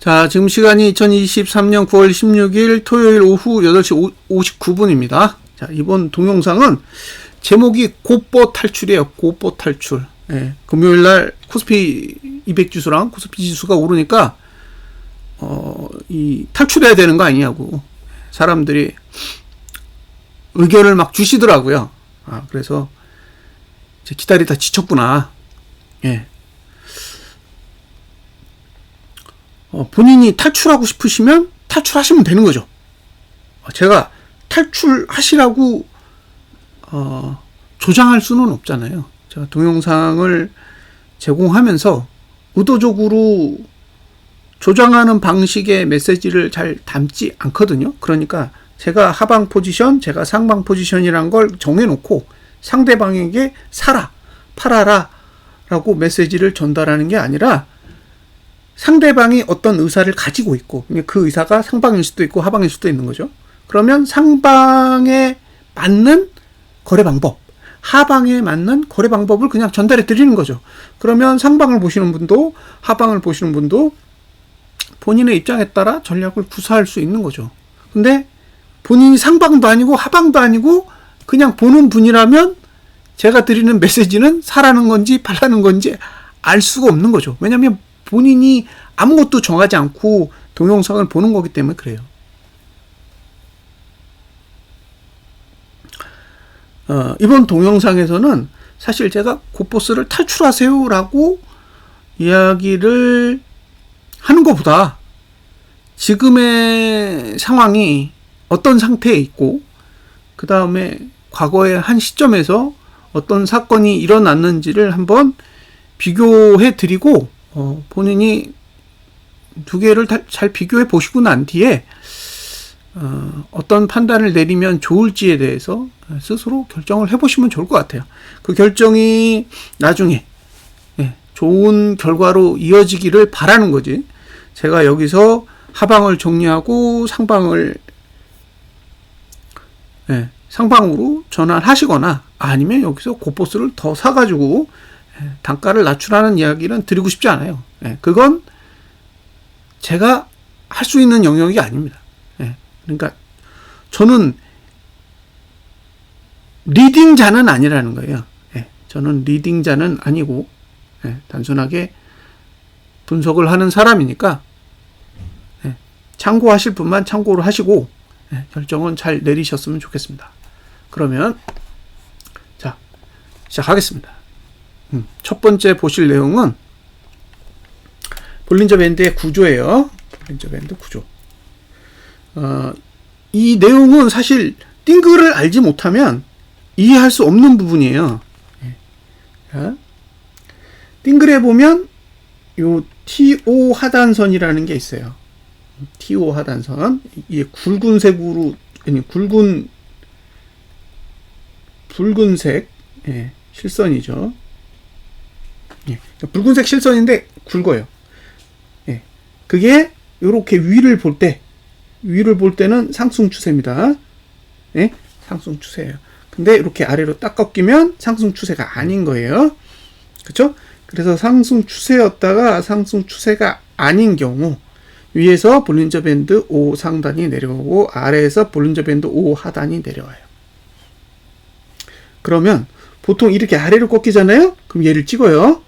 자, 지금 시간이 2023년 9월 16일 토요일 오후 8시 59분입니다. 자, 이번 동영상은 제목이 고뽀 탈출이에요. 고뽀 탈출. 예, 금요일날 코스피 200 지수랑 코스피 지수가 오르니까 이 탈출해야 되는 거 아니냐고 사람들이 의견을 막 주시더라고요. 그래서 이제 기다리다 지쳤구나. 예. 본인이 탈출하고 싶으시면 탈출하시면 되는 거죠. 제가 탈출하시라고 조장할 수는 없잖아요. 제가 동영상을 제공하면서 의도적으로 조장하는 방식의 메시지를 잘 담지 않거든요. 그러니까 제가 하방 포지션, 제가 상방 포지션이란 걸 정해놓고 상대방에게 사라, 팔아라 라고 메시지를 전달하는 게 아니라 상대방이 어떤 의사를 가지고 있고 그 의사가 상방일 수도 있고 하방일 수도 있는 거죠. 그러면 상방에 맞는 거래 방법, 하방에 맞는 거래 방법을 그냥 전달해 드리는 거죠. 그러면 상방을 보시는 분도 하방을 보시는 분도 본인의 입장에 따라 전략을 구사할 수 있는 거죠. 근데 본인이 상방도 아니고 하방도 아니고 그냥 보는 분이라면 제가 드리는 메시지는 사라는 건지 팔라는 건지 알 수가 없는 거죠. 왜냐하면 본인이 아무것도 정하지 않고 동영상을 보는 거기 때문에 그래요. 이번 동영상에서는 사실 제가 고보스를 탈출하세요라고 이야기를 하는 것보다 지금의 상황이 어떤 상태에 있고 그 다음에 과거의 한 시점에서 어떤 사건이 일어났는지를 한번 비교해 드리고 본인이 두 개를 잘 비교해 보시고 난 뒤에 어떤 판단을 내리면 좋을지에 대해서 스스로 결정을 해보시면 좋을 것 같아요. 그 결정이 나중에 좋은 결과로 이어지기를 바라는 거지. 제가 여기서 하방을 정리하고 상방을 상방으로 전환하시거나 아니면 여기서 고보스를 더 사가지고 단가를 낮추라는 이야기는 드리고 싶지 않아요. 그건 제가 할 수 있는 영역이 아닙니다. 그러니까 저는 리딩자는 아니라는 거예요. 저는 리딩자는 아니고 단순하게 분석을 하는 사람이니까 참고하실 분만 참고를 하시고 결정은 잘 내리셨으면 좋겠습니다. 그러면 자, 시작하겠습니다. 첫 번째 보실 내용은 볼린저 밴드의 구조예요. 볼린저 밴드 구조. 이 내용은 사실 띵글을 알지 못하면 이해할 수 없는 부분이에요. 띵글에 보면 요 TO 하단선이라는 게 있어요. TO 하단선. 이게 굵은색으로 붉은색 실선이죠. 붉은색 실선인데 굵어요. 그게 이렇게 위를 볼 때는 상승 추세입니다. 상승 추세예요. 근데 이렇게 아래로 딱 꺾이면 상승 추세가 아닌 거예요. 그렇죠? 그래서 상승 추세였다가 상승 추세가 아닌 경우 위에서 볼린저 밴드 5 상단이 내려오고 아래에서 볼린저 밴드 5 하단이 내려와요. 그러면 보통 이렇게 아래로 꺾이잖아요? 그럼 얘를 찍어요.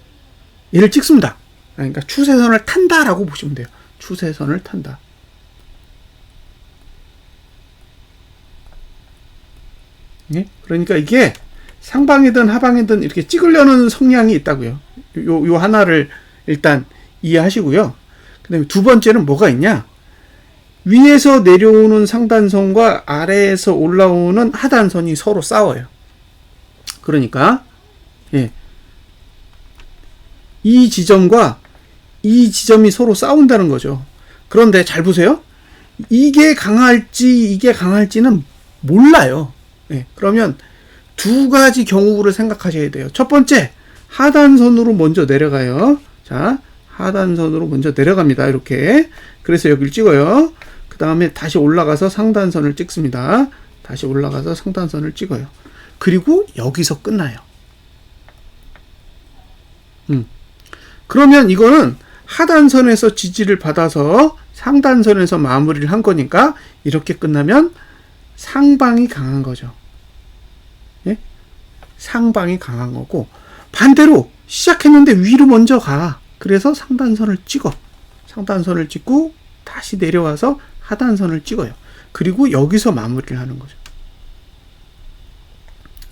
얘를 찍습니다. 그러니까 추세선을 탄다라고 보시면 돼요. 추세선을 탄다. 그러니까 이게 상방이든 하방이든 이렇게 찍으려는 성향이 있다고요. 요 하나를 일단 이해하시고요. 그 다음에 두 번째는 뭐가 있냐? 위에서 내려오는 상단선과 아래에서 올라오는 하단선이 서로 싸워요. 그러니까 이 지점과 이 지점이 서로 싸운다는 거죠. 그런데 잘 보세요. 이게 강할지는 몰라요. 그러면 두 가지 경우를 생각하셔야 돼요. 첫 번째, 하단선으로 먼저 내려가요. 자, 하단선으로 먼저 내려갑니다. 이렇게. 그래서 여기를 찍어요. 그 다음에 다시 올라가서 상단선을 찍습니다. 다시 올라가서 상단선을 찍어요. 그리고 여기서 끝나요. 그러면 이거는 하단선에서 지지를 받아서 상단선에서 마무리를 한 거니까 이렇게 끝나면 상방이 강한 거죠. 예? 상방이 강한 거고, 반대로 시작했는데 위로 먼저 가. 그래서 상단선을 찍어. 상단선을 찍고 다시 내려와서 하단선을 찍어요. 그리고 여기서 마무리를 하는 거죠.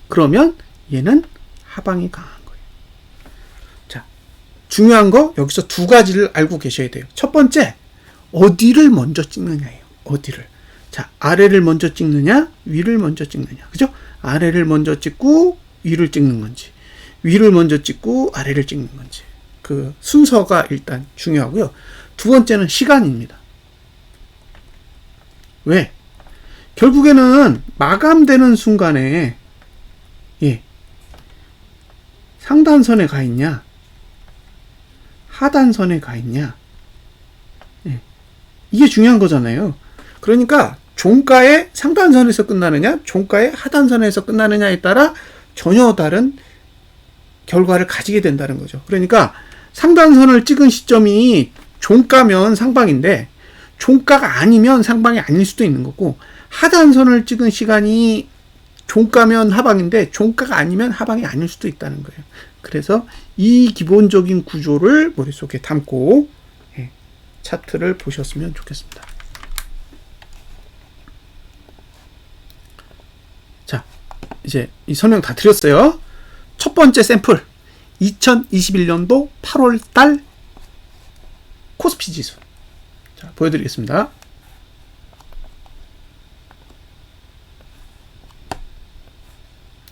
그러면 얘는 하방이 강한 거예요. 자, 중요한 거 여기서 두 가지를 알고 계셔야 돼요. 첫 번째, 어디를 먼저 찍느냐예요. 어디를. 자, 아래를 먼저 찍느냐, 위를 먼저 찍느냐. 그죠? 아래를 먼저 찍고 위를 찍는 건지, 위를 먼저 찍고 아래를 찍는 건지. 그 순서가 일단 중요하고요. 두 번째는 시간입니다. 왜? 결국에는 마감되는 순간에 상단선에 가 있냐, 하단선에 가 있냐, 이게 중요한 거잖아요. 그러니까 종가의 상단선에서 끝나느냐, 종가의 하단선에서 끝나느냐에 따라 전혀 다른 결과를 가지게 된다는 거죠. 그러니까 상단선을 찍은 시점이 종가면 상방인데 종가가 아니면 상방이 아닐 수도 있는 거고, 하단선을 찍은 시간이 종가면 하방인데 종가가 아니면 하방이 아닐 수도 있다는 거예요. 그래서 이 기본적인 구조를 머릿속에 담고 차트를 보셨으면 좋겠습니다. 자, 이제 이 설명 다 드렸어요. 첫 번째 샘플, 2021년도 8월 달 코스피 지수. 자, 보여드리겠습니다.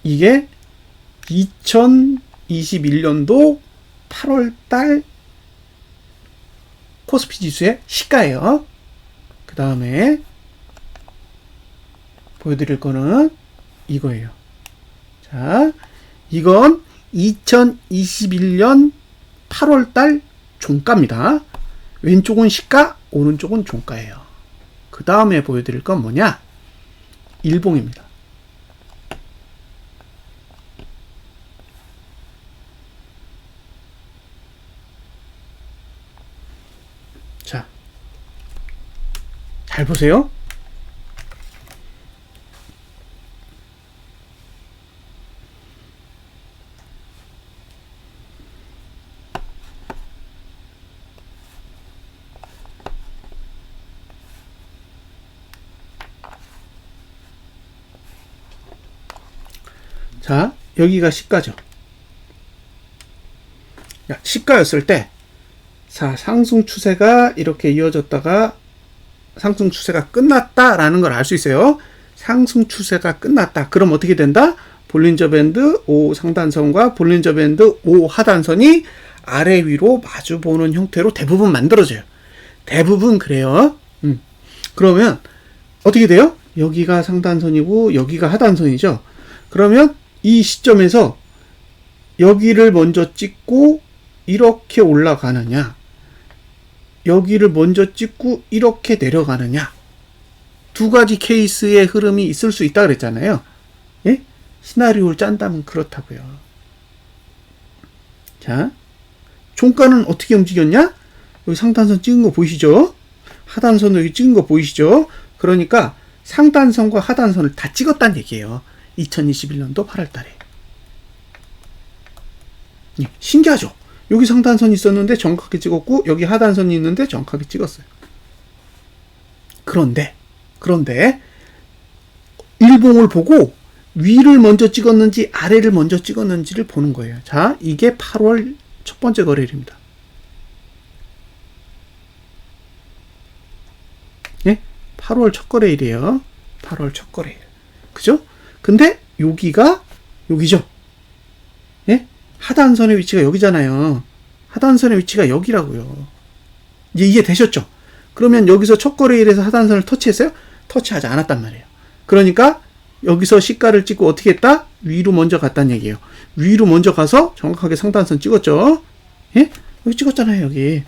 이게 2021년도 8월 달 코스피 지수의 시가예요. 그 다음에 보여드릴 거는 이거예요. 자, 이건 2021년 8월 달 종가입니다. 왼쪽은 시가, 오른쪽은 종가예요. 그 다음에 보여드릴 건 뭐냐? 일봉입니다. 자, 잘 보세요. 자, 여기가 시가죠. 시가였을 때, 자, 상승 추세가 이렇게 이어졌다가 상승 추세가 끝났다라는 걸 알 수 있어요. 상승 추세가 끝났다. 그럼 어떻게 된다? 볼린저 밴드 O 상단선과 볼린저 밴드 O 하단선이 아래 위로 마주보는 형태로 대부분 만들어져요. 대부분 그래요. 그러면 어떻게 돼요? 여기가 상단선이고 여기가 하단선이죠. 그러면 이 시점에서 여기를 먼저 찍고 이렇게 올라가느냐, 여기를 먼저 찍고 이렇게 내려가느냐, 두 가지 케이스의 흐름이 있을 수 있다 그랬잖아요. 예? 시나리오를 짠다면 그렇다고요. 자, 종가는 어떻게 움직였냐? 여기 상단선 찍은 거 보이시죠? 하단선 여기 찍은 거 보이시죠? 그러니까 상단선과 하단선을 다 찍었다는 얘기예요. 2021년도 8월 달에. 신기하죠? 여기 상단선이 있었는데 정확하게 찍었고 여기 하단선이 있는데 정확하게 찍었어요. 그런데 일봉을 보고 위를 먼저 찍었는지 아래를 먼저 찍었는지를 보는 거예요. 자, 이게 8월 첫 번째 거래일입니다. 예? 8월 첫 거래일이에요. 8월 첫 거래일. 그죠? 근데 여기가 여기죠. 예? 하단선의 위치가 여기잖아요. 하단선의 위치가 여기라고요. 이제 이해되셨죠? 그러면 여기서 첫 거래일에서 하단선을 터치했어요? 터치하지 않았단 말이에요. 그러니까 여기서 시가를 찍고 어떻게 했다? 위로 먼저 갔다는 얘기예요. 위로 먼저 가서 정확하게 상단선 찍었죠. 예? 여기 찍었잖아요. 여기를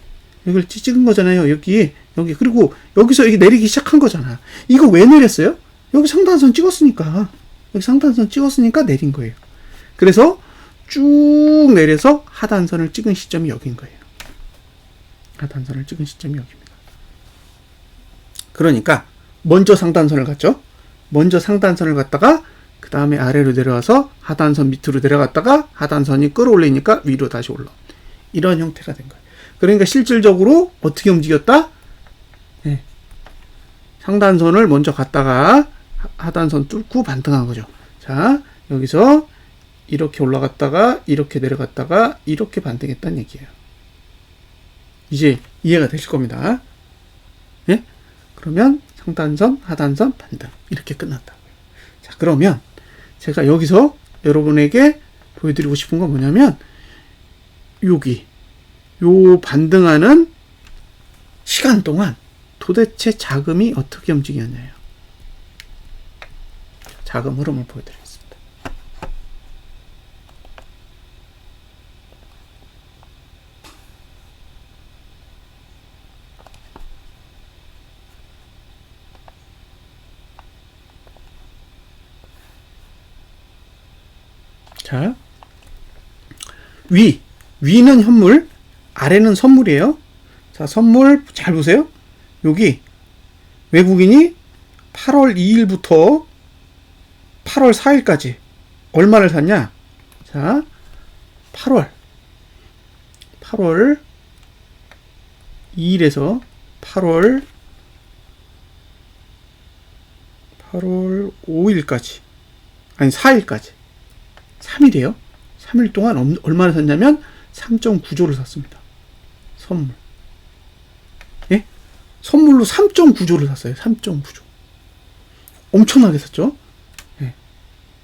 찍은 거잖아요. 여기. 그리고 여기서 여기 내리기 시작한 거잖아. 이거 왜 내렸어요? 여기 상단선 찍었으니까. 여기 상단선 찍었으니까 내린 거예요. 그래서 쭉 내려서 하단선을 찍은 시점이 여긴 거예요. 하단선을 찍은 시점이 여기입니다. 그러니까 먼저 상단선을 갔죠. 먼저 상단선을 갔다가 그 다음에 아래로 내려와서 하단선 밑으로 내려갔다가 하단선이 끌어올리니까 위로 다시 올라온 이런 형태가 된 거예요. 그러니까 실질적으로 어떻게 움직였다? 네. 상단선을 먼저 갔다가 하단선 뚫고 반등한 거죠. 자, 여기서 이렇게 올라갔다가 이렇게 내려갔다가 이렇게 반등했다는 얘기예요. 이제 이해가 되실 겁니다. 예? 그러면 상단선, 하단선, 반등 이렇게 끝났다고요. 자, 그러면 제가 여기서 여러분에게 보여드리고 싶은 건 뭐냐면 여기 요 반등하는 시간 동안 도대체 자금이 어떻게 움직였냐요. 자금 흐름을 보여드리겠습니다. 자, 위는 현물, 아래는 선물이에요. 자, 선물 잘 보세요. 여기 외국인이 8월 2일부터 8월 4일까지 얼마를 샀냐? 자, 8월 2일에서 8월 5일까지 아니 4일까지 3일이에요. 3일 동안 얼마를 샀냐면 3.9조를 샀습니다. 선물. 예? 선물로 3.9조를 샀어요. 3.9조. 엄청나게 샀죠? 예.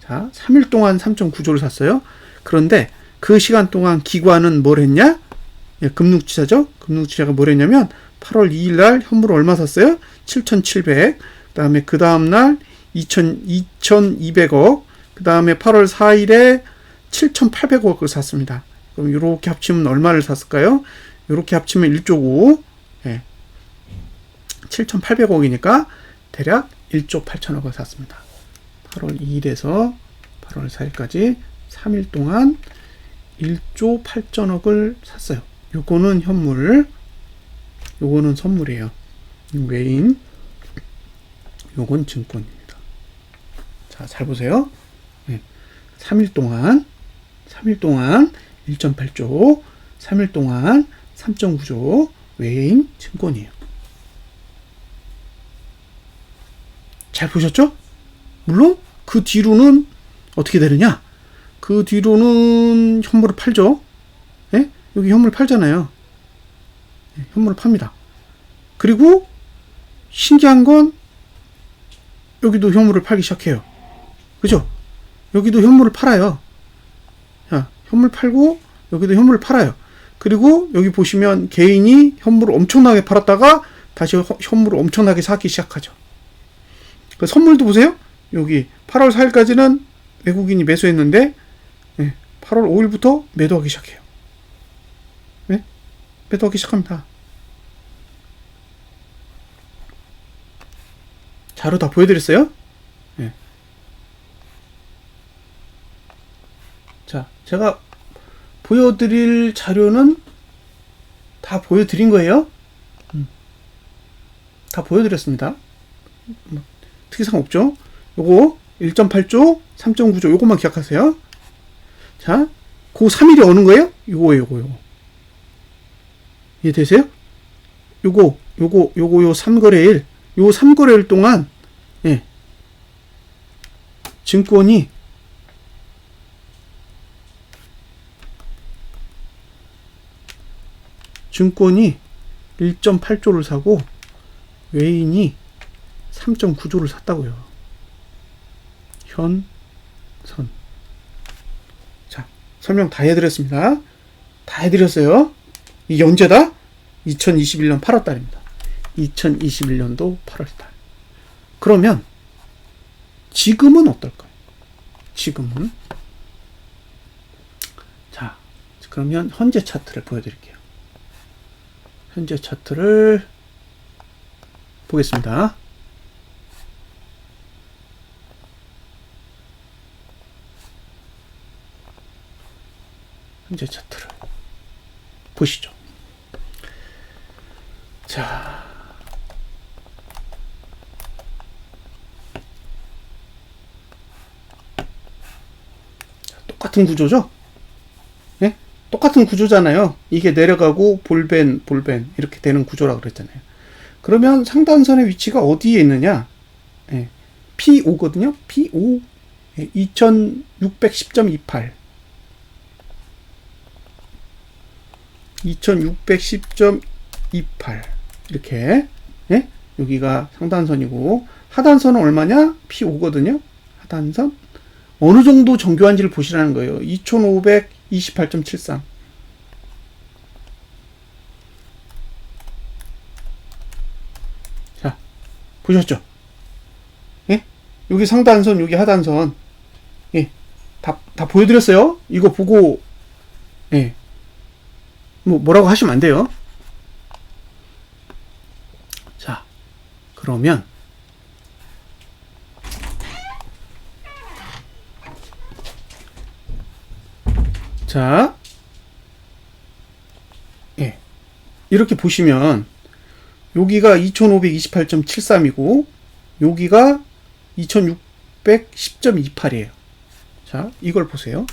자, 3일 동안 3.9조를 샀어요. 그런데 그 시간 동안 기관은 뭘 했냐? 예, 금융투자죠? 금융투자가 뭘 했냐면 8월 2일 날 현물을 얼마 샀어요? 7,700. 그다음에 그 다음 날 2,200억. 그 다음에 8월 4일에 7,800억을 샀습니다. 그럼 이렇게 합치면 얼마를 샀을까요? 이렇게 합치면 1조 9. 예. 7,800억이니까 대략 1조 8천억을 샀습니다. 8월 2일에서 8월 4일까지 3일 동안 1조 8천억을 샀어요. 요거는 현물, 요거는 선물이에요. 외인, 요건 증권입니다. 자, 잘 보세요. 3일 동안 1.8조, 3일 동안 3.9조 외인 증권이에요. 잘 보셨죠? 물론 그 뒤로는 어떻게 되느냐? 그 뒤로는 현물을 팔죠. 예? 여기 현물 팔잖아요. 예, 현물을 팝니다. 그리고 신기한 건 여기도 현물을 팔기 시작해요. 그죠? 여기도 현물을 팔아요. 자, 현물 팔고 여기도 현물을 팔아요. 그리고 여기 보시면 개인이 현물을 엄청나게 팔았다가 다시 현물을 엄청나게 사기 시작하죠. 그 선물도 보세요. 여기 8월 4일까지는 외국인이 매수했는데 8월 5일부터 매도하기 시작해요. 네? 매도하기 시작합니다. 자료 다 보여드렸어요? 네. 자, 제가 보여드릴 자료는 다 보여드린 거예요. 다 보여드렸습니다. 특이사항 없죠? 요거 1.8조, 3.9조 요것만 기억하세요. 자, 그 3일이 어느 거예요? 요거. 이해되세요? 요 3거래일, 요 3거래일 동안, 예, 증권이 1.8조를 사고, 외인이 3.9조를 샀다고요. 현, 선. 자, 설명 다 해드렸습니다. 다 해드렸어요. 이게 언제다? 2021년 8월달입니다. 2021년도 8월달. 그러면 지금은 어떨까요? 지금은 자, 그러면 현재 차트를 보여드릴게요. 현재 차트를 보겠습니다. 현재 차트를 보시죠. 자, 똑같은 구조죠? 예? 똑같은 구조잖아요. 이게 내려가고 볼벤 이렇게 되는 구조라고 그랬잖아요. 그러면 상단선의 위치가 어디에 있느냐? 예, P5거든요. P5 2610.28 2610.28 이렇게, 예? 여기가 상단선이고 하단선은 얼마냐? P5거든요. 하단선 어느 정도 정교한지를 보시라는 거예요. 2528.73. 자, 보셨죠? 예? 여기 상단선, 여기 하단선. 예. 다 보여드렸어요. 이거 보고, 예. 뭐라고 하시면 안 돼요. 자, 그러면, 자, 예. 이렇게 보시면, 여기가 2528.73이고, 여기가 2610.28이에요. 자, 이걸 보세요.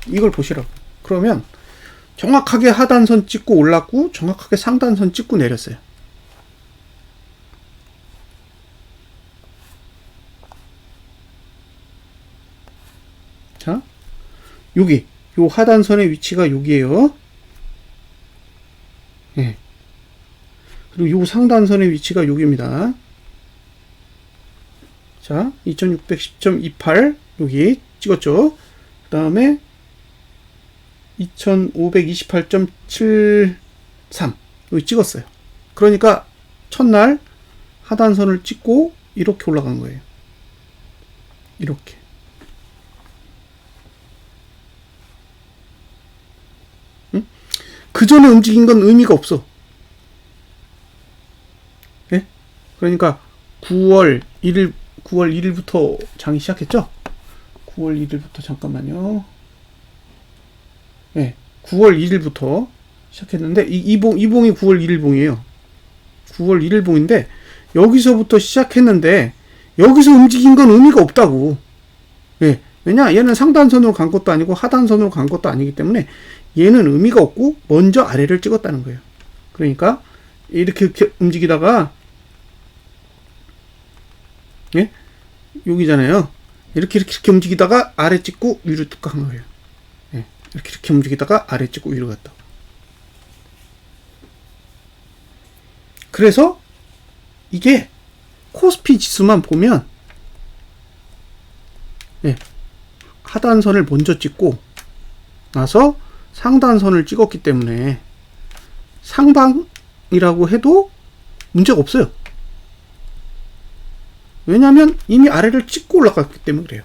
이걸 보시라고. 그러면, 정확하게 하단선 찍고 올랐고, 정확하게 상단선 찍고 내렸어요. 자, 여기 요 하단선의 위치가 여기에요. 예. 그리고 요 상단선의 위치가 여기입니다. 자, 2610.28 여기 찍었죠. 그 다음에 2528.73 여기 찍었어요. 그러니까 첫날 하단선을 찍고 이렇게 올라간 거예요. 이렇게. 그 전에 움직인 건 의미가 없어. 예? 그러니까 9월 1일부터 장이 시작했죠? 9월 1일부터 잠깐만요. 예. 9월 1일부터 시작했는데 이 봉이 9월 1일 봉이에요. 9월 1일 봉인데 여기서부터 시작했는데 여기서 움직인 건 의미가 없다고. 예. 왜냐? 얘는 상단선으로 간 것도 아니고 하단선으로 간 것도 아니기 때문에 얘는 의미가 없고 먼저 아래를 찍었다는 거예요. 그러니까 이렇게 움직이다가 예? 여기잖아요. 이렇게 움직이다가 아래 찍고 위로 뚝 간 거예요. 예. 이렇게 움직이다가 아래 찍고 위로 갔다. 그래서 이게 코스피 지수만 보면 예. 하단선을 먼저 찍고 나서 상단선을 찍었기 때문에 상방이라고 해도 문제가 없어요. 왜냐하면 이미 아래를 찍고 올라갔기 때문에 그래요.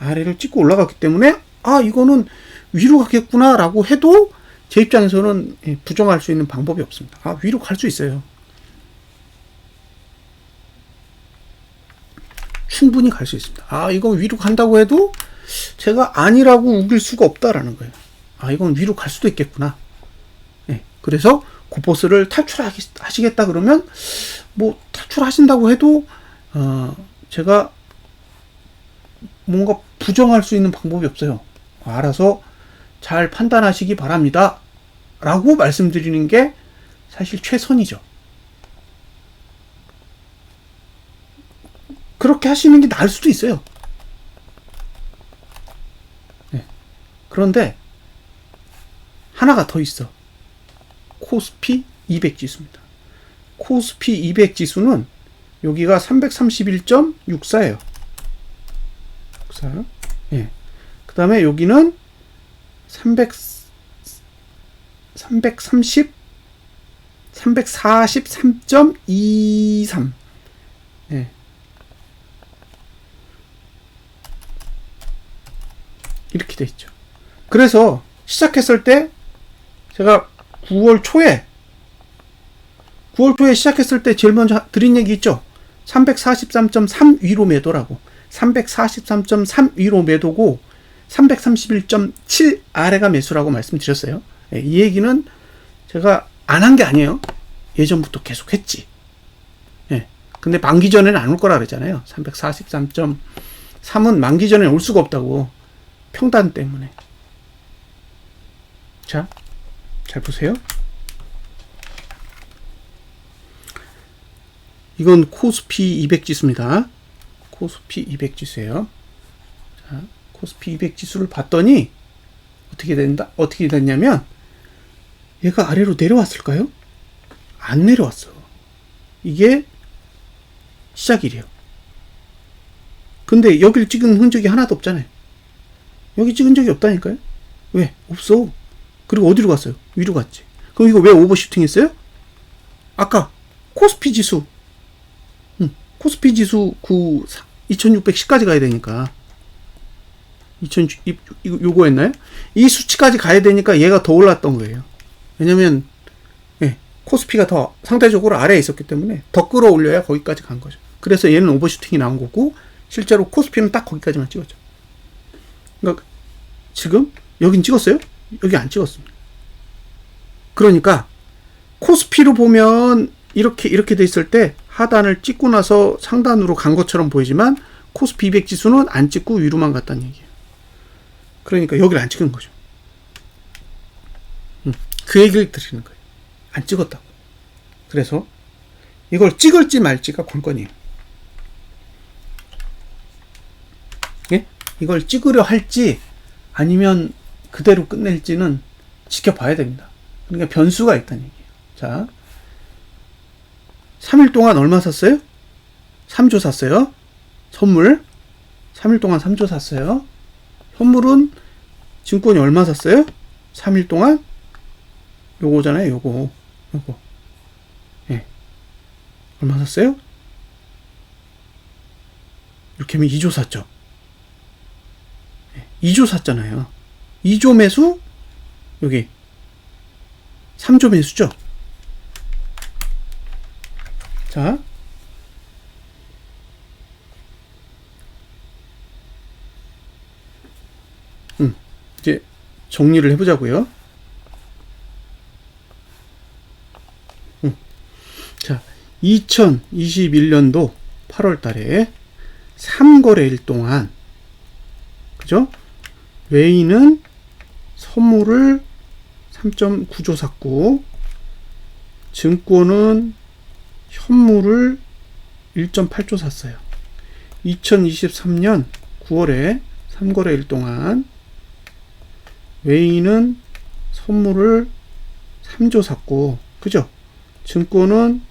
아래를 찍고 올라갔기 때문에 아 이거는 위로 가겠구나 라고 해도 제 입장에서는 부정할 수 있는 방법이 없습니다. 아 위로 갈 수 있어요. 충분히 갈 수 있습니다. 아 이건 위로 간다고 해도 제가 아니라고 우길 수가 없다라는 거예요. 아 이건 위로 갈 수도 있겠구나. 네, 그래서 고포스를 탈출하시겠다 그러면 뭐 탈출하신다고 해도 제가 뭔가 부정할 수 있는 방법이 없어요. 알아서 잘 판단하시기 바랍니다. 라고 말씀드리는 게 사실 최선이죠. 그렇게 하시는 게 나을 수도 있어요. 네. 그런데 하나가 더 있어. 코스피 200 지수입니다. 코스피 200 지수는 여기가 331.64예요. 64. 예. 그 다음에 여기는 343.23. 예. 이렇게 돼 있죠. 그래서 시작했을 때 제가 9월 초에 시작했을 때 제일 먼저 드린 얘기 있죠. 343.3 위로 매도라고. 343.3 위로 매도고 331.7 아래가 매수라고 말씀드렸어요. 이 얘기는 제가 안 한 게 아니에요. 예전부터 계속 했지. 예. 근데 만기 전에는 안 올 거라 그랬잖아요. 343.3은 만기 전에 올 수가 없다고. 평단 때문에. 자, 잘 보세요. 이건 코스피 200 지수입니다. 코스피 200 지수예요. 자, 코스피 200 지수를 봤더니 어떻게 됐냐면 얘가 아래로 내려왔을까요? 안 내려왔어. 이게 시작이래요. 근데 여길 찍은 흔적이 하나도 없잖아요. 여기 찍은 적이 없다니까요. 왜? 없어. 그리고 어디로 갔어요? 위로 갔지. 그럼 이거 왜 오버슈팅 했어요? 아까 코스피 지수 코스피 지수 2610까지 가야 되니까 요거 했나요? 이 수치까지 가야 되니까 얘가 더 올랐던 거예요. 왜냐면 코스피가 더 상대적으로 아래에 있었기 때문에 더 끌어올려야 거기까지 간 거죠. 그래서 얘는 오버슈팅이 나온 거고 실제로 코스피는 딱 거기까지만 찍었죠. 그러니까 지금 여긴 찍었어요? 여기 안 찍었습니다. 그러니까 코스피로 보면 이렇게 돼 있을 때 하단을 찍고 나서 상단으로 간 것처럼 보이지만 코스피 200 지수는 안 찍고 위로만 갔다는 얘기예요. 그러니까 여기를 안 찍은 거죠. 그 얘기를 드리는 거예요. 안 찍었다고. 그래서 이걸 찍을지 말지가 관건이에요. 예? 이걸 찍으려 할지 아니면 그대로 끝낼지는 지켜봐야 됩니다. 그러니까 변수가 있다는 얘기예요. 자, 3일 동안 얼마 샀어요? 3조 샀어요. 선물 3일 동안 3조 샀어요. 선물은 증권이 얼마 샀어요? 3일 동안 요거잖아요. 요거 예. 얼마 샀어요? 이렇게 하면 2조 샀죠. 2조 샀잖아요. 2조 매수 여기 3조 매수죠. 자, 이제 정리를 해보자고요. 자, 2021년도 8월 달에 3거래일 동안, 그죠? 외인은 선물을 3.9조 샀고, 증권은 현물을 1.8조 샀어요. 2023년 9월에 3거래일 동안 외인은 선물을 3조 샀고, 그죠? 증권은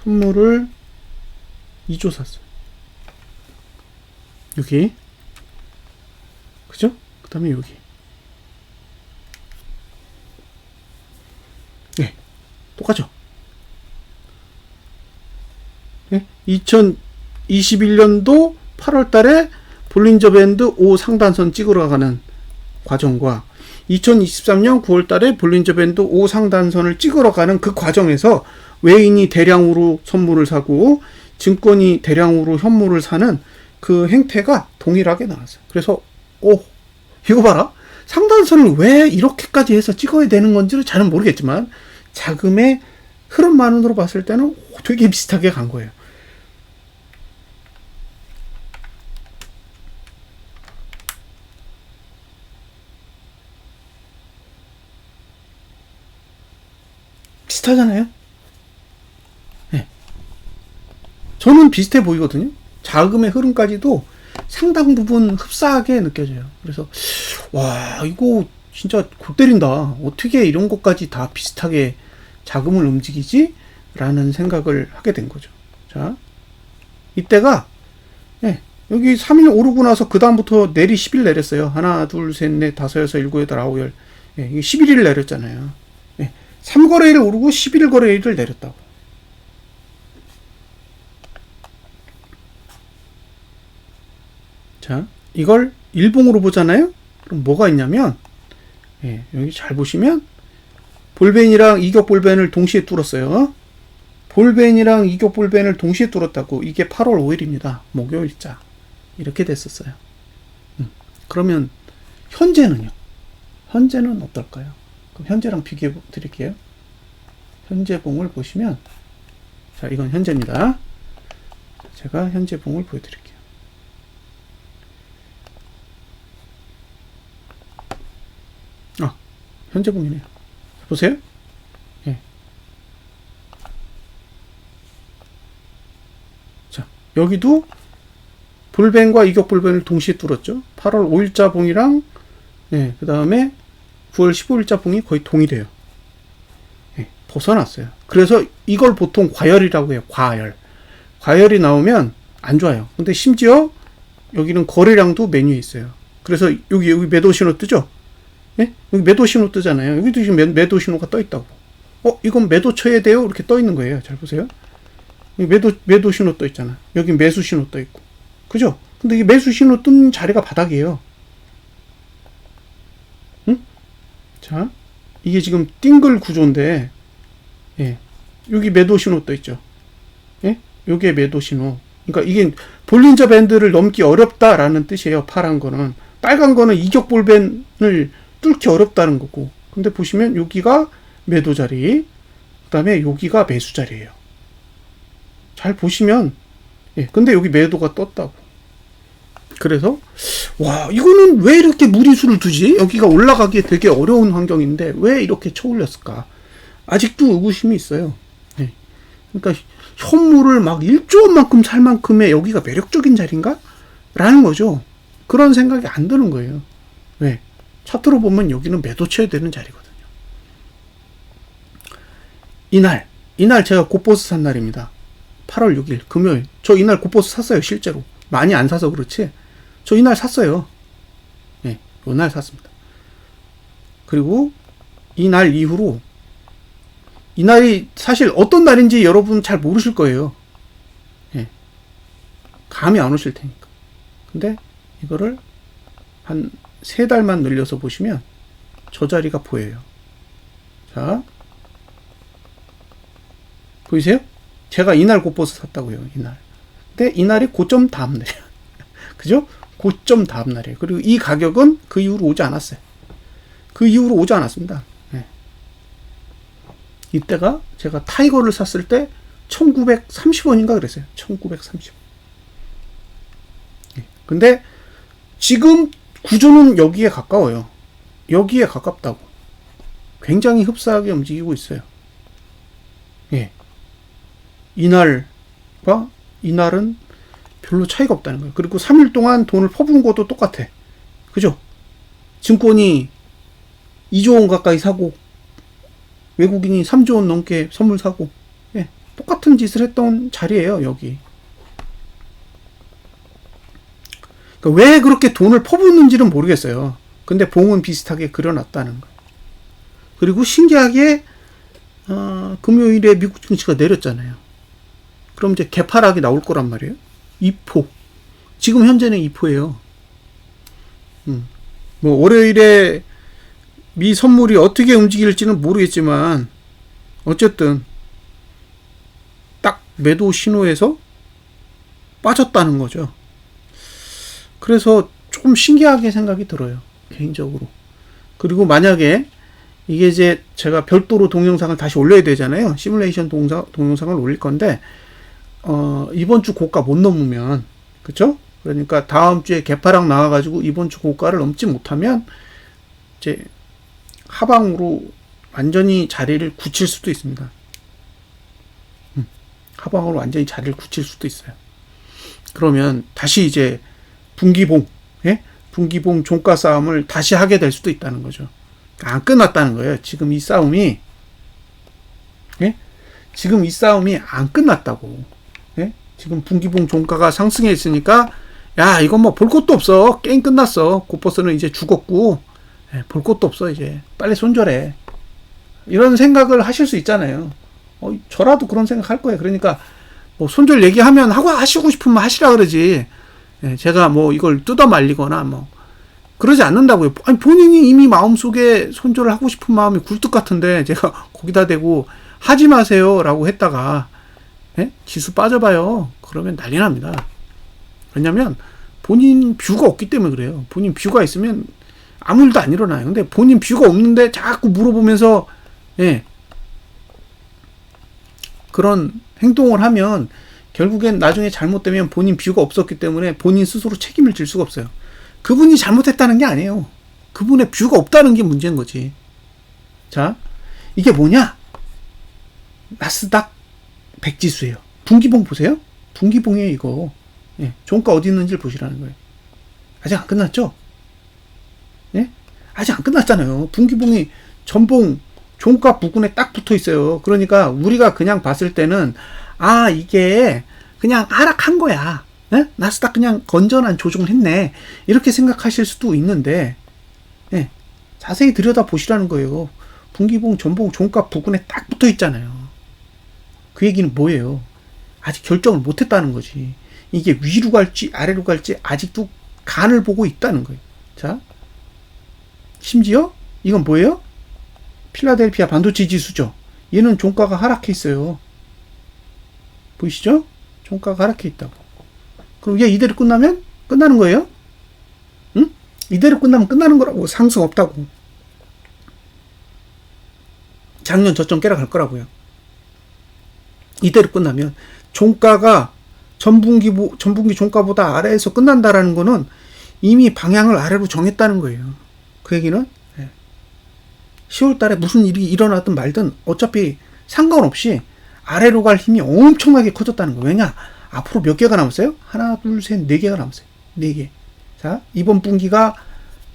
현물을 2조 샀어요. 여기. 그죠? 그 다음에 여기. 네. 똑같죠? 네? 2021년도 8월 달에 볼린저 밴드 5 상단선 찍으러 가는 과정과 2023년 9월 달에 볼린저 밴드 5 상단선을 찍으러 가는 그 과정에서 외인이 대량으로 선물을 사고 증권이 대량으로 현물을 사는 그 행태가 동일하게 나왔어요. 그래서 이거 봐라. 상단선을 왜 이렇게까지 해서 찍어야 되는 건지를 잘은 모르겠지만 자금의 흐름만으로 봤을 때는 되게 비슷하게 간 거예요. 비슷하잖아요. 네. 저는 비슷해 보이거든요. 자금의 흐름까지도 상당 부분 흡사하게 느껴져요. 그래서 와, 이거 진짜 골 때린다. 어떻게 이런 것까지 다 비슷하게 자금을 움직이지? 라는 생각을 하게 된 거죠. 자, 이때가 여기 3일 오르고 나서 그 다음부터 내리 10일 내렸어요. 하나, 둘, 셋, 넷, 다섯, 여섯, 일곱, 여덟, 아홉, 열. 이게 11일 내렸잖아요. 3거래일을 오르고 11거래일을 내렸다고. 자, 이걸 일봉으로 보잖아요? 그럼 뭐가 있냐면, 여기 잘 보시면, 볼벤이랑 이격 볼벤을 동시에 뚫었어요. 볼벤이랑 이격 볼벤을 동시에 뚫었다고. 이게 8월 5일입니다. 목요일자. 이렇게 됐었어요. 그러면, 현재는요? 현재는 어떨까요? 그럼 현재랑 비교해 드릴게요. 현재봉을 보시면, 자, 이건 현재입니다. 제가 현재봉을 보여드릴게요. 아, 현재봉이네요. 보세요. 예. 자, 여기도 볼벤과 이격볼벤을 동시에 뚫었죠. 8월 5일자 봉이랑, 예, 그 다음에 9월 15일자 봉이 거의 동일해요. 예, 벗어났어요. 그래서 이걸 보통 과열이라고 해요. 과열이 나오면 안 좋아요. 근데 심지어 여기는 거래량도 메뉴에 있어요. 그래서 여기 매도 신호 뜨죠? 예? 여기 매도 신호 뜨잖아요. 여기도 지금 매도 신호가 떠 있다고. 이건 매도 쳐야 돼요? 이렇게 떠 있는 거예요. 잘 보세요. 매도 신호 떠 있잖아. 여기 매수 신호 떠 있고. 그죠? 근데 이 매수 신호 뜬 자리가 바닥이에요. 응? 자, 이게 지금 띵글 구조인데, 예. 여기 매도 신호 떠 있죠. 예? 요게 매도 신호. 그러니까 이게 볼린저 밴드를 넘기 어렵다라는 뜻이에요. 파란 거는. 빨간 거는 이격 볼밴을 뚫기 어렵다는 거고. 근데 보시면 여기가 매도 자리, 그 다음에 여기가 매수 자리예요. 잘 보시면, 예. 근데 여기 매도가 떴다고. 그래서 와, 이거는 왜 이렇게 무리수를 두지? 여기가 올라가기 되게 어려운 환경인데 왜 이렇게 쳐올렸을까? 아직도 의구심이 있어요. 네. 그러니까 현물을 막 1조 원만큼 살 만큼의 여기가 매력적인 자리인가? 라는 거죠. 그런 생각이 안 드는 거예요. 왜? 차트로 보면 여기는 매도 쳐야 되는 자리거든요. 이날 제가 곧버스 산 날입니다. 8월 6일 금요일. 저 이날 곧버스 샀어요. 실제로. 많이 안 사서 그렇지. 저 이날 샀어요. 네, 이날 샀습니다. 그리고 이날 이후로, 이날이 사실 어떤 날인지 여러분 잘 모르실 거예요. 네, 감이 안 오실 테니까. 근데 이거를 한 3달만 늘려서 보시면 저 자리가 보여요. 자, 보이세요? 제가 이날 곧버스 샀다고요. 이날. 근데 이날이 고점 다음 날이에요. 그죠? 고점 다음 날이에요. 그리고 이 가격은 그 이후로 오지 않았어요. 그 이후로 오지 않았습니다. 네. 이때가 제가 타이거를 샀을 때 1930원인가 그랬어요. 1930원. 네. 근데 지금 구조는 여기에 가까워요. 여기에 가깝다고. 굉장히 흡사하게 움직이고 있어요. 예. 이날과 이날은 별로 차이가 없다는 거예요. 그리고 3일 동안 돈을 퍼부은 것도 똑같아. 그죠? 증권이 2조 원 가까이 사고, 외국인이 3조 원 넘게 선물 사고, 예, 똑같은 짓을 했던 자리예요, 여기. 그러니까 왜 그렇게 돈을 퍼붓는지는 모르겠어요. 근데 봉은 비슷하게 그려놨다는 거예요. 그리고 신기하게, 금요일에 미국 증시가 내렸잖아요. 그럼 이제 개파락이 나올 거란 말이에요. 2포. 지금 현재는 2포예요. 뭐 월요일에 미 선물이 어떻게 움직일지는 모르겠지만 어쨌든 딱 매도 신호에서 빠졌다는 거죠. 그래서 조금 신기하게 생각이 들어요. 개인적으로. 그리고 만약에 이게 이제 제가 별도로 동영상을 다시 올려야 되잖아요. 시뮬레이션 동영상을 올릴 건데 이번 주 고가 못 넘으면, 그쵸? 그러니까 다음 주에 개파락 나와가지고 이번 주 고가를 넘지 못하면 이제 하방으로 완전히 자리를 굳힐 수도 있습니다. 하방으로 완전히 자리를 굳힐 수도 있어요. 그러면 다시 이제 분기봉, 예? 분기봉 종가 싸움을 다시 하게 될 수도 있다는 거죠. 안 끝났다는 거예요. 지금 이 싸움이, 예? 지금 이 싸움이 안 끝났다고. 예? 지금 분기봉 종가가 상승해 있으니까, 야, 이건 뭐 볼 것도 없어. 게임 끝났어. 곧버스는 이제 죽었고, 예, 볼 것도 없어. 이제 빨리 손절해. 이런 생각을 하실 수 있잖아요. 저라도 그런 생각 할 거예요. 그러니까 뭐 손절 얘기하면 하시고 싶으면 하시라 그러지. 예, 제가 뭐 이걸 뜯어 말리거나 뭐 그러지 않는다고요. 아니, 본인이 이미 마음속에 손절을 하고 싶은 마음이 굴뚝 같은데 제가 거기다 대고 하지 마세요 라고 했다가, 예? 지수 빠져봐요. 그러면 난리 납니다. 왜냐면 본인 뷰가 없기 때문에 그래요. 본인 뷰가 있으면 아무 일도 안 일어나요. 근데 본인 뷰가 없는데 자꾸 물어보면서, 예, 그런 행동을 하면 결국엔 나중에 잘못되면 본인 뷰가 없었기 때문에 본인 스스로 책임을 질 수가 없어요. 그분이 잘못했다는 게 아니에요. 그분의 뷰가 없다는 게 문제인 거지. 자, 이게 뭐냐? 나스닥 100지수예요. 분기봉 보세요. 분기봉이에요, 이거. 예, 종가 어디 있는지를 보시라는 거예요. 아직 안 끝났죠? 예? 아직 안 끝났잖아요. 분기봉이 전봉 종가 부근에 딱 붙어 있어요. 그러니까 우리가 그냥 봤을 때는 아, 이게 그냥 하락한 거야. 예? 나스닥 그냥 건전한 조정을 했네. 이렇게 생각하실 수도 있는데, 예, 자세히 들여다 보시라는 거예요. 분기봉 전봉 종가 부근에 딱 붙어 있잖아요. 그 얘기는 뭐예요? 아직 결정을 못 했다는 거지. 이게 위로 갈지 아래로 갈지 아직도 간을 보고 있다는 거예요. 자, 심지어 이건 뭐예요? 필라델피아 반도체 지수죠. 얘는 종가가 하락해 있어요. 보이시죠? 종가가 하락해 있다고. 그럼 얘 이대로 끝나면 끝나는 거예요? 응? 이대로 끝나면 끝나는 거라고. 상승 없다고. 작년 저점 깨러 갈 거라고요. 이대로 끝나면 종가가 전분기 종가보다 아래에서 끝난다라는 거는 이미 방향을 아래로 정했다는 거예요. 그 얘기는 10월 달에 무슨 일이 일어나든 말든 어차피 상관없이 아래로 갈 힘이 엄청나게 커졌다는 거예요. 왜냐? 앞으로 몇 개가 남았어요? 하나, 둘, 셋, 네 개가 남았어요. 네 개. 자, 이번 분기가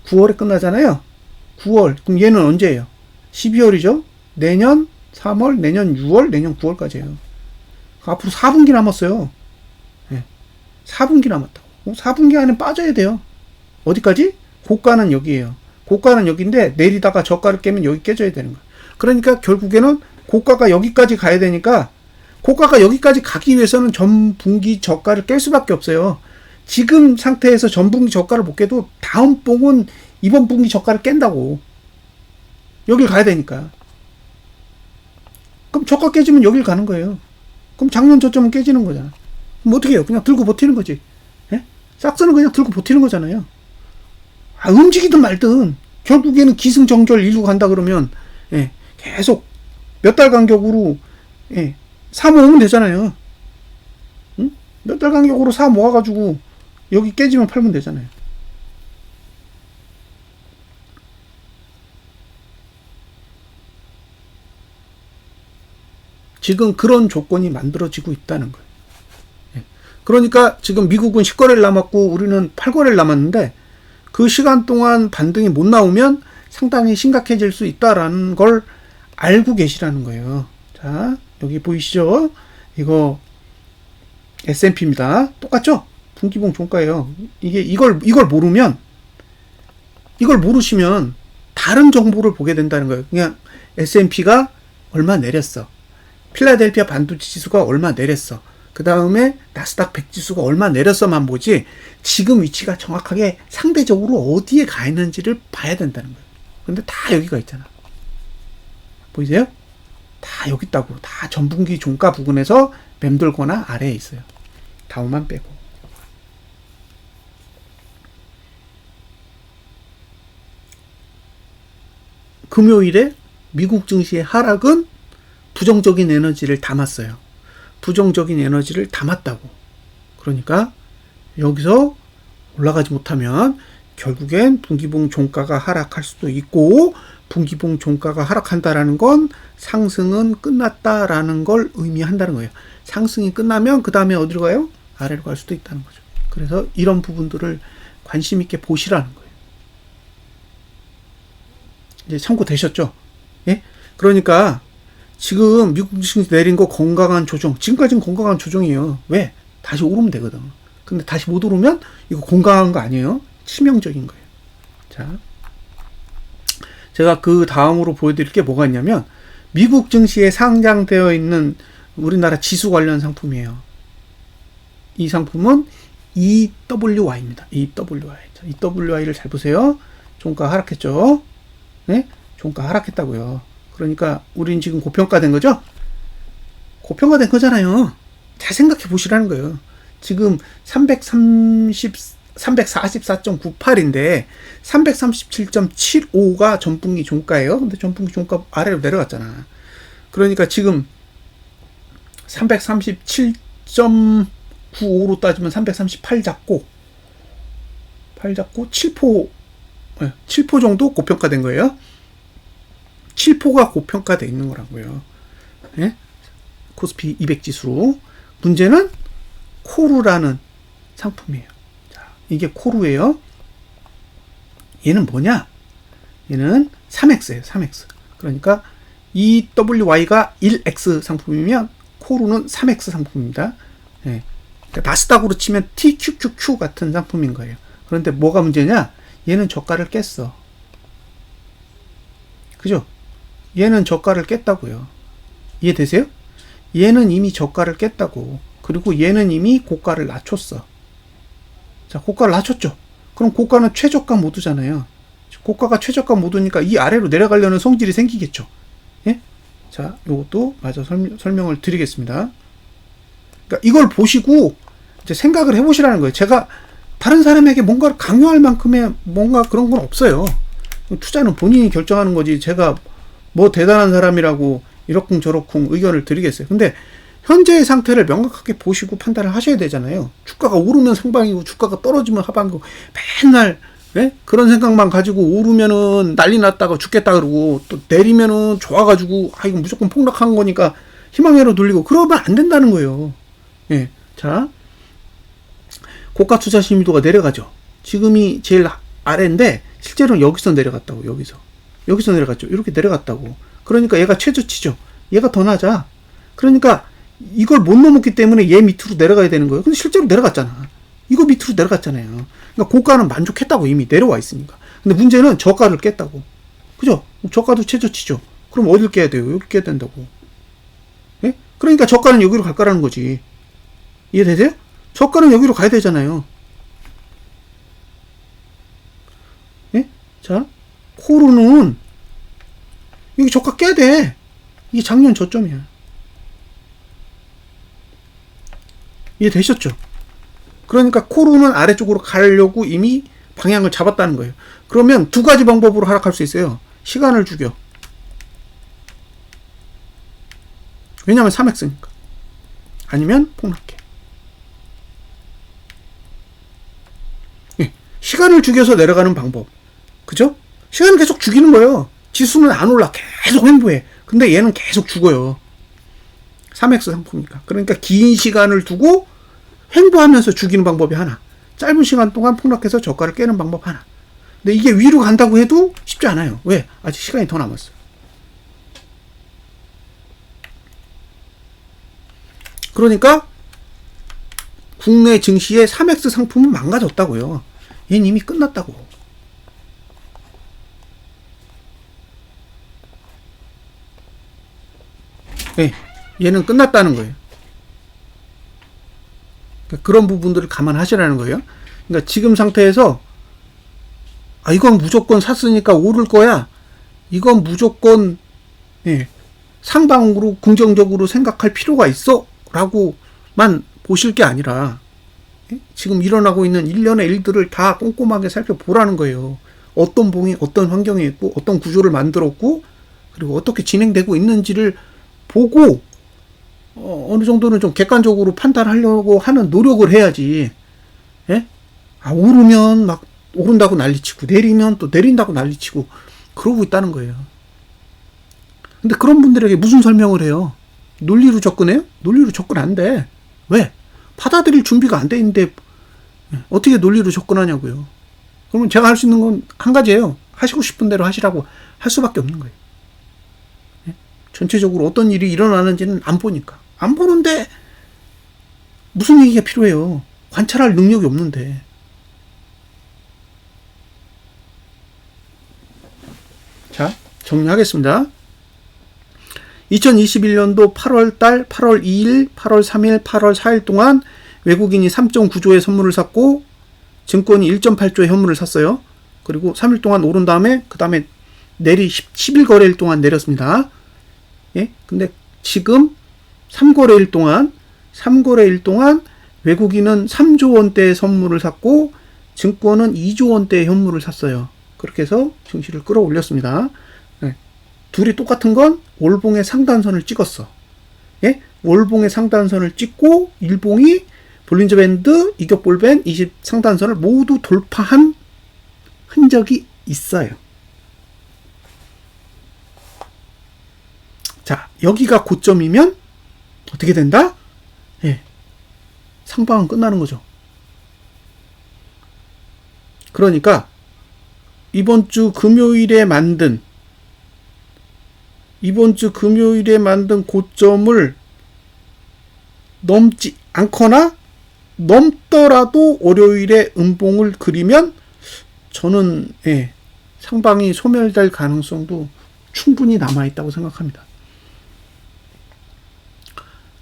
9월에 끝나잖아요. 9월. 그럼 얘는 언제예요? 12월이죠? 내년 3월, 내년 6월, 내년 9월까지예요. 앞으로 4분기 남았어요. 네. 4분기 남았다고. 4분기 안에 빠져야 돼요. 어디까지? 고가는 여기에요. 고가는 여기인데 내리다가 저가를 깨면 여기 깨져야 되는 거예요. 그러니까 결국에는 고가가 여기까지 가야 되니까 고가가 여기까지 가기 위해서는 전분기 저가를 깰 수밖에 없어요. 지금 상태에서 전분기 저가를 못 깨도 다음 봉은 이번 분기 저가를 깬다고. 여길 가야 되니까. 그럼 저가 깨지면 여길 가는 거예요. 그럼 작년 저점은 깨지는 거잖아. 그럼 어떻게 해요? 그냥 들고 버티는 거지. 예? 싹스는 그냥 들고 버티는 거잖아요. 아, 움직이든 말든 결국에는 기승전결 이루고 간다 그러면 예, 계속 몇 달 간격으로 예, 사 모으면 되잖아요. 응? 몇 달 간격으로 사 모아가지고 여기 깨지면 팔면 되잖아요. 지금 그런 조건이 만들어지고 있다는 거예요. 예. 그러니까 지금 미국은 10거래를 남았고 우리는 8거래를 남았는데 그 시간 동안 반등이 못 나오면 상당히 심각해질 수 있다라는 걸 알고 계시라는 거예요. 자, 여기 보이시죠? 이거 S&P입니다. 똑같죠? 분기봉 종가예요. 이걸 모르시면 다른 정보를 보게 된다는 거예요. 그냥 S&P가 얼마 내렸어. 필라델피아 반도체 지수가 얼마 내렸어. 그 다음에 나스닥 100 지수가 얼마 내렸어만 보지 지금 위치가 정확하게 상대적으로 어디에 가 있는지를 봐야 된다는 거예요. 근데 다 여기가 있잖아. 보이세요? 다 여기 있다고. 다 전분기 종가 부근에서 맴돌거나 아래에 있어요. 다우만 빼고. 금요일에 미국 증시의 하락은 부정적인 에너지를 담았어요. 부정적인 에너지를 담았다고. 그러니까 여기서 올라가지 못하면 결국엔 분기봉 종가가 하락할 수도 있고 분기봉 종가가 하락한다라는 건 상승은 끝났다라는 걸 의미한다는 거예요. 상승이 끝나면 그 다음에 어디로 가요? 아래로 갈 수도 있다는 거죠. 그래서 이런 부분들을 관심 있게 보시라는 거예요. 이제 참고되셨죠? 예? 그러니까 지금 미국 증시 내린 거 건강한 조정. 지금까지는 건강한 조정이에요. 왜? 다시 오르면 되거든. 근데 다시 못 오르면 이거 건강한 거 아니에요. 치명적인 거예요. 자, 제가 그 다음으로 보여드릴 게 뭐가 있냐면 미국 증시에 상장되어 있는 우리나라 지수 관련 상품이에요. 이 상품은 EWY입니다. EWY. 자, EWY를 잘 보세요. 종가 하락했죠? 네? 종가 하락했다고요. 그러니까 우린 지금 고평가된 거죠? 고평가된 거잖아요. 잘 생각해 보시라는 거예요. 지금 344.98인데 337.75가 전분기 종가예요. 근데 전분기 종가 아래로 내려갔잖아. 그러니까 지금 337.95로 따지면 338 잡고 8 잡고 7포 정도 고평가된 거예요. 7포가 고평가되어 있는 거라고요. 예? 코스피 200 지수로. 문제는 코루라는 상품이에요. 자, 이게 코루예요. 얘는 뭐냐? 얘는 3X예요. 3X. 그러니까 EWY가 1X 상품이면 코루는 3X 상품입니다. 예. 그러니까 나스닥으로 치면 TQQQ 같은 상품인 거예요. 그런데 뭐가 문제냐? 얘는 저가를 깼어. 그죠? 얘는 저가를 깼다고요. 이해되세요? 얘는 이미 저가를 깼다고. 그리고 얘는 이미 고가를 낮췄어. 자, 고가를 낮췄죠. 그럼 고가는 최저가 모드잖아요. 고가가 최저가 모드니까 이 아래로 내려가려는 성질이 생기겠죠. 예? 자, 요것도 마저 설명을 드리겠습니다. 그러니까 이걸 보시고 이제 생각을 해보시라는 거예요. 제가 다른 사람에게 뭔가를 강요할 만큼의 뭔가 그런 건 없어요. 투자는 본인이 결정하는 거지. 제가 뭐 대단한 사람이라고 이러쿵저러쿵 의견을 드리겠어요. 근데 현재의 상태를 명확하게 보시고 판단을 하셔야 되잖아요. 주가가 오르면 상방이고 주가가 떨어지면 하방이고 맨날 예? 그런 생각만 가지고 오르면은 난리 났다가 죽겠다 그러고 또 내리면은 좋아가지고 아 이거 무조건 폭락한 거니까 희망회로 돌리고 그러면 안 된다는 거예요. 예, 자 고가 투자 심의도가 내려가죠. 지금이 제일 아래인데 실제로는 여기서 내려갔다고. 여기서 내려갔죠. 이렇게 내려갔다고. 그러니까 얘가 최저치죠. 얘가 더 낮아. 그러니까 이걸 못 넘었기 때문에 얘 밑으로 내려가야 되는 거예요. 근데 실제로 내려갔잖아. 이거 밑으로 내려갔잖아요. 그러니까 고가는 만족했다고 이미 내려와 있으니까. 근데 문제는 저가를 깼다고. 그죠? 저가도 최저치죠. 그럼 어딜 깨야 돼요? 여기 깨야 된다고. 예? 그러니까 저가는 여기로 갈 거라는 거지. 이해되세요? 저가는 여기로 가야 되잖아요. 예? 자, 코루는 여기 저가 깨야 돼. 이게 작년 저점이야. 이해되셨죠? 그러니까 코루는 아래쪽으로 가려고 이미 방향을 잡았다는 거예요. 그러면 두 가지 방법으로 하락할 수 있어요. 시간을 죽여. 왜냐하면 3X니까. 아니면 폭락해. 예, 시간을 죽여서 내려가는 방법. 그죠? 시간을 계속 죽이는 거예요. 지수는 안 올라. 계속 횡보해. 근데 얘는 계속 죽어요. 3X 상품이니까. 그러니까 긴 시간을 두고 횡보하면서 죽이는 방법이 하나. 짧은 시간 동안 폭락해서 저가를 깨는 방법 하나. 근데 이게 위로 간다고 해도 쉽지 않아요. 왜? 아직 시간이 더 남았어요. 그러니까 국내 증시의 3X 상품은 망가졌다고요. 얘는 이미 끝났다고. 네, 얘는 끝났다는 거예요. 그러니까 그런 부분들을 감안하시라는 거예요. 그러니까 지금 상태에서 아 이건 무조건 샀으니까 오를 거야. 이건 무조건 예, 상방으로 긍정적으로 생각할 필요가 있어 라고만 보실 게 아니라 예? 지금 일어나고 있는 일련의 일들을 다 꼼꼼하게 살펴보라는 거예요. 어떤 봉이 어떤 환경에 있고 어떤 구조를 만들었고 그리고 어떻게 진행되고 있는지를 보고 어느 정도는 좀 객관적으로 판단하려고 하는 노력을 해야지. 예? 아, 오르면 막 오른다고 난리치고 내리면 또 내린다고 난리치고 그러고 있다는 거예요. 근데 그런 분들에게 무슨 설명을 해요? 논리로 접근해요? 논리로 접근 안 돼. 왜? 받아들일 준비가 안 돼 있는데 어떻게 논리로 접근하냐고요. 그러면 제가 할 수 있는 건 한 가지예요. 하시고 싶은 대로 하시라고 할 수밖에 없는 거예요. 예? 전체적으로 어떤 일이 일어나는지는 안 보니까. 안 보는데 무슨 얘기가 필요해요. 관찰할 능력이 없는데. 자, 정리하겠습니다. 2021년도 8월달, 8월 2일, 8월 3일, 8월 4일 동안 외국인이 3.9조의 선물을 샀고 증권이 1.8조의 현물을 샀어요. 그리고 3일 동안 오른 다음에 그 다음에 10일 동안 내렸습니다. 예? 근데 지금 3거래일 동안 외국인은 3조 원대의 선물을 샀고 증권은 2조 원대의 현물을 샀어요. 그렇게 해서 증시를 끌어올렸습니다. 네. 둘이 똑같은 건 월봉의 상단선을 찍었어. 예? 월봉의 상단선을 찍고 일봉이 볼린저 밴드, 이격볼밴, 20 상단선을 모두 돌파한 흔적이 있어요. 자, 여기가 고점이면 어떻게 된다? 예. 상방은 끝나는 거죠. 그러니까 이번 주 금요일에 만든 고점을 넘지 않거나 넘더라도 월요일에 음봉을 그리면 저는 상방이 소멸될 가능성도 충분히 남아있다고 생각합니다.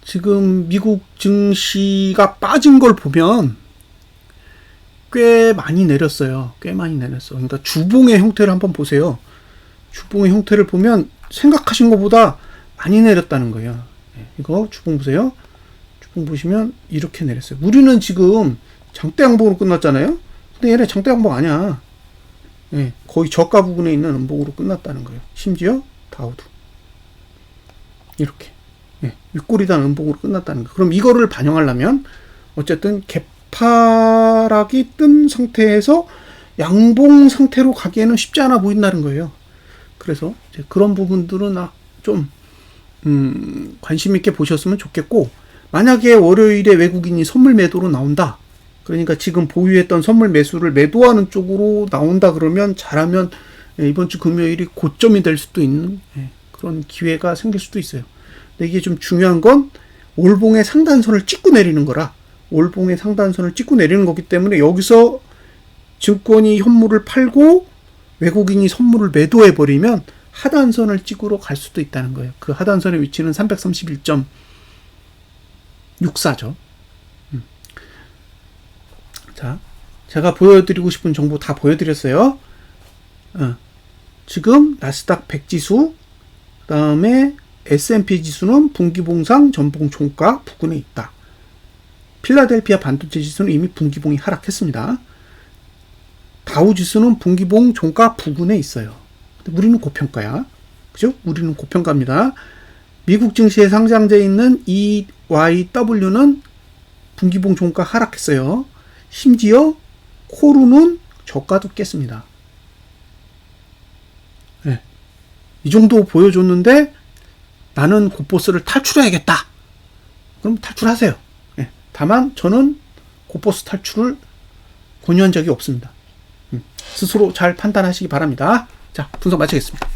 지금 미국 증시가 빠진 걸 보면 꽤 많이 내렸어요. 그러니까 주봉의 형태를 한번 보세요. 주봉의 형태를 보면 생각하신 것보다 많이 내렸다는 거예요. 이거 주봉 보세요. 주봉 보시면 이렇게 내렸어요. 우리는 지금 장대 양봉으로 끝났잖아요. 근데 얘네 장대 양봉 아니야. 거의 저가 부분에 있는 음봉으로 끝났다는 거예요. 심지어 다우도 이렇게 윗꼬리단 음봉으로 끝났다는 거예요. 그럼 이거를 반영하려면 어쨌든 개파락이 뜬 상태에서 양봉 상태로 가기에는 쉽지 않아 보인다는 거예요. 그래서 이제 그런 부분들은 좀 관심 있게 보셨으면 좋겠고, 만약에 월요일에 외국인이 선물 매도로 나온다. 그러니까 지금 보유했던 선물 매수를 매도하는 쪽으로 나온다 그러면 잘하면 이번 주 금요일이 고점이 될 수도 있는 그런 기회가 생길 수도 있어요. 근데 이게 좀 중요한 건 월봉의 상단선을 찍고 내리는 거라, 월봉의 상단선을 찍고 내리는 거기 때문에 여기서 증권이 현물을 팔고 외국인이 선물을 매도해 버리면 하단선을 찍으러 갈 수도 있다는 거예요. 그 하단선의 위치는 331.64죠. 자, 제가 보여드리고 싶은 정보 다 보여드렸어요. 지금 나스닥 100지수, 그 다음에 S&P 지수는 분기봉상 전봉 종가 부근에 있다. 필라델피아 반도체 지수는 이미 분기봉이 하락했습니다. 다우 지수는 분기봉 종가 부근에 있어요. 근데 우리는 고평가야. 그죠? 우리는 고평가입니다. 미국 증시에 상장되어 있는 EYW는 분기봉 종가 하락했어요. 심지어 코루는 저가도 깼습니다. 이 정도 보여줬는데 나는 고보스를 탈출해야겠다. 그럼 탈출하세요. 다만 저는 고보스 탈출을 권유한 적이 없습니다. 스스로 잘 판단하시기 바랍니다. 자, 분석 마치겠습니다.